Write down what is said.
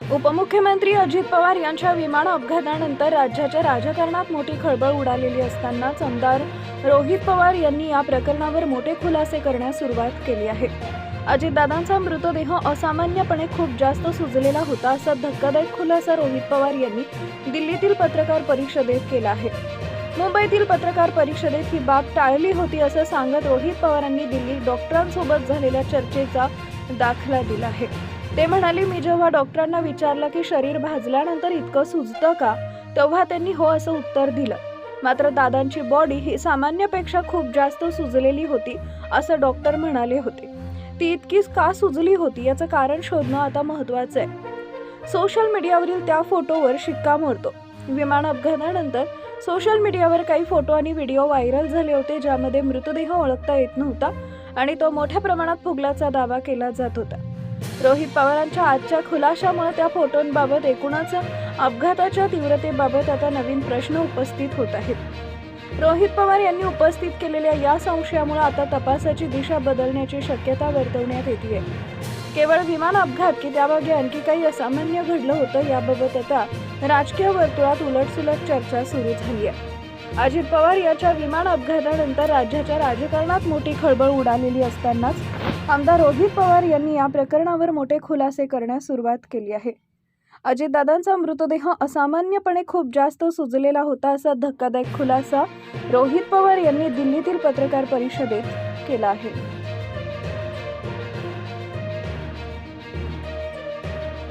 उपमुख्यमंत्री अजित पवार यांच्या विमान अपघातानंतर राज्याच्या राजकारणात मोठी खळबळ उडालेली असतानाच आमदार रोहित पवार यांनी या प्रकरणावर मोठे खुलासे करण्यास सुरुवात केली आहे। अजितदादांचा मृतदेह असामान्यपणे खूप जास्त सुजलेला होता असा धक्कादायक खुलासा रोहित पवार यांनी दिल्लीतील पत्रकार परिषदेत केला आहे। मुंबईतील पत्रकार परिषदेत ही बाब टाळली होती असं सांगत रोहित पवारांनी दिल्लीत डॉक्टरांसोबत झालेल्या चर्चेचा दाखला दिला आहे। ते म्हणाले, मी जेव्हा डॉक्टरांना विचारलं की शरीर भाजल्यानंतर इतकं सुजतं का, तेव्हा त्यांनी हो असं उत्तर दिलं। मात्र दादांची बॉडी ही सामान्यपेक्षा खूप जास्त सुजलेली होती असं डॉक्टर म्हणाले होते। ती इतकी का सुजली होती याचं कारण शोधणं आता महत्त्वाचं आहे। सोशल मीडियावरील त्या फोटोवर शिक्कामोर्तब। विमान अपघातानंतर सोशल मीडियावर काही फोटो आणि व्हिडिओ व्हायरल झाले होते ज्यामध्ये मृतदेह ओळखता येत नव्हता आणि तो मोठ्या प्रमाणात फुगल्याचा दावा केला जात होता। रोहित पवारांच्या आजच्या खुलाशामुळे त्या फोटोंबाबत एकूणच अपघाताच्या तीव्रतेबाबत आता नवीन प्रश्न उपस्थित होत आहेत। रोहित पवार यांनी उपस्थित केलेल्या या संशयामुळे आता तपासाची दिशा बदलण्याची शक्यता वर्तवण्यात येते। केवळ विमान अपघात की त्यामागे आणखी काही असामान्य घडलं होतं याबाबत आता राजकीय वर्तुळात उलटसुलट चर्चा सुरू झाली आहे। अजित पवार यांच्या विमान अपघातानंतर राज्याच्या राजकारणात मोठी खळबळ उडालेली असतानाच आमदार रोहित पवार यांनी या प्रकरणावर मोठे खुलासे करण्यास सुरुवात केली आहे। अजितदादांचा मृतदेह असामान्यपणे खूप जास्त सुजलेला होता असा धक्कादायक खुलासा रोहित पवार यांनी दिल्लीतील पत्रकार परिषदेत केला आहे।